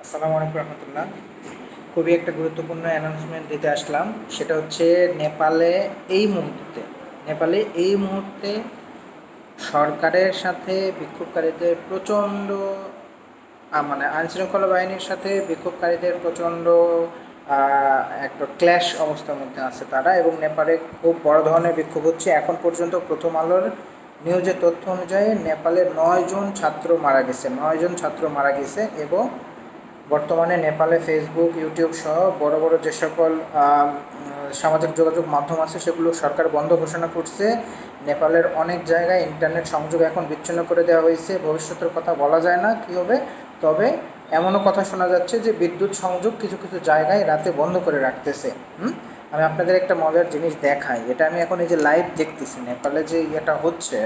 আসসালামু আলাইকুম রহমতুল্লাহ। খুবই একটা গুরুত্বপূর্ণ অ্যানাউন্সমেন্ট দিতে আসলাম। সেটা হচ্ছে নেপালে এই মুহূর্তে সরকারের সাথে বিক্ষোভকারীদের প্রচণ্ড মানে আইনশৃঙ্খলা বাহিনীর সাথে বিক্ষোভকারীদের প্রচণ্ড একটা ক্ল্যাশ অবস্থার মধ্যে আছে তারা, এবং নেপালে খুব বড় ধরনের বিক্ষোভ হচ্ছে। এখন পর্যন্ত প্রথম আলোর নিউজের তথ্য অনুযায়ী নেপালে 9 জন ছাত্র মারা গেছে এবং বর্তমানে নেপালে ফেসবুক, ইউটিউব সহ বড় বড় যে সকল সামাজিক যোগাযোগ মাধ্যম আছে সেগুলো সরকার বন্ধ ঘোষণা করছে। নেপালের অনেক জায়গায় ইন্টারনেট সংযোগ এখন বিচ্ছিন্ন করে দেওয়া হয়েছে। ভবিষ্যতের কথা বলা যায় না কী হবে, তবে এমনও কথা শোনা যাচ্ছে যে বিদ্যুৎ সংযোগ কিছু কিছু জায়গায় রাতে বন্ধ করে রাখতেছে। আমি আপনাদের একটা মজার জিনিস দেখাই। এটা আমি এখন এই যে লাইভ দেখতেছি, নেপালে যে ইয়েটা হচ্ছে,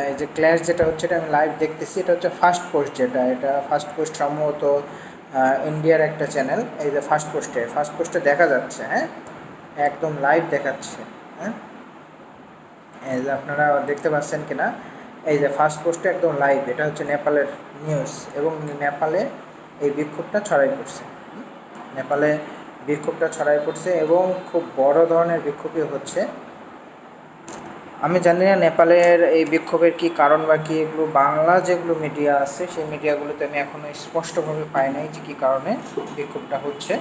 এই যে ক্ল্যাশ যেটা হচ্ছে, এটা আমি লাইভ দেখতেছি। এটা হচ্ছে ফার্স্ট পোস্ট, এটা ফার্স্ট পোস্ট সম্ভবত ইন্ডিয়ার একটা চ্যানেল। এই যে ফার্স্ট পোস্টে দেখা যাচ্ছে, হ্যাঁ, একদম লাইভ দেখাচ্ছে। হ্যাঁ, এই যে আপনারা দেখতে পাচ্ছেন কিনা, এই যে ফার্স্ট পোস্টে একদম লাইভ, এটা হচ্ছে নেপালের নিউজ। এবং নেপালে এই বিক্ষোভটা ছড়াই পড়ছে। নেপালে বিক্ষোভটা ছড়াই পড়ছে এবং খুব বড় ধরনের বিক্ষোভই হচ্ছে। আমি জানি না নেপালের এই বিক্ষোভের কী কারণ বা কী, এগুলো বাংলা যেগুলো মিডিয়া আছে সেই মিডিয়াগুলোতে আমি এখনও স্পষ্টভাবে পাই নাই যে কী কারণে বিক্ষোভটা হচ্ছে।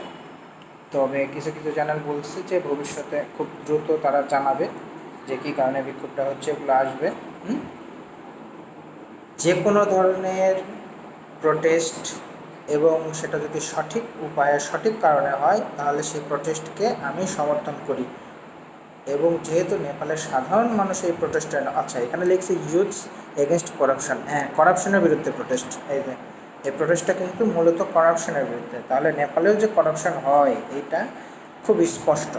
তবে কিছু কিছু চ্যানেল বলছে যে ভবিষ্যতে খুব দ্রুত তারা জানাবে যে কী কারণে বিক্ষোভটা হচ্ছে, এগুলো আসবে। যে কোনো ধরনের প্রোটেস্ট, এবং সেটা যদি সঠিক উপায়ে সঠিক কারণে হয় তাহলে সেই প্রোটেস্টকে আমি সমর্থন করি। এবং যেহেতু নেপালের সাধারণ মানুষ এই প্রোটেস্টে, আচ্ছা এখানে লিখছে ইউথস এগেনস্ট করাপশন, হ্যাঁ করাপশনের বিরুদ্ধে প্রোটেস্ট। এই প্রোটেস্টটা কিন্তু মূলত করাপশনের বিরুদ্ধে। তাহলে নেপালেও যে করাপশন হয় এইটা খুব স্পষ্ট,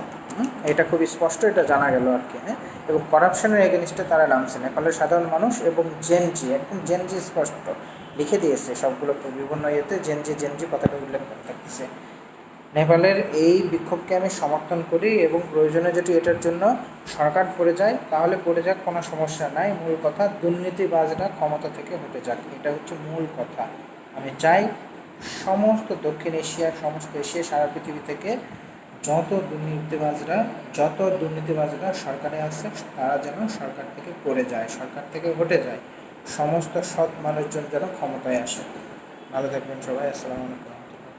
এটা খুব স্পষ্ট, এটা জানা গেল আর কি। হ্যাঁ, এবং করাপশনের এগেনস্টে তারা নামছে নেপালের সাধারণ মানুষ এবং জেনজি, একদম জেনজি স্পষ্ট লিখে দিয়েছে সবগুলো বিভিন্ন ইয়েতে, জেনজি কথাটা উল্লেখ করে থাকতেছে। নেপালের এই বিক্ষোভকে আমি সমর্থন করি এবং প্রয়োজনে যদি এটার জন্য সরকার পড়ে যায় তাহলে পড়ে যাক, কোনো সমস্যা নাই। মূল কথা দুর্নীতিবাজরা ক্ষমতা থেকে হটে যাক, এটা হচ্ছে মূল কথা। আমি চাই সমস্ত দক্ষিণ এশিয়ার, সমস্ত এশিয়া, সারা পৃথিবী থেকে যত দুর্নীতিবাজরা সরকারে আছে তারা যেন সরকার থেকে পড়ে যায়, সরকার থেকে হটে যায়। সমস্ত সৎ মানুষজন যেন ক্ষমতায় আসে। ভালো থাকবেন সবাই। আসসালামু আলাইকুম।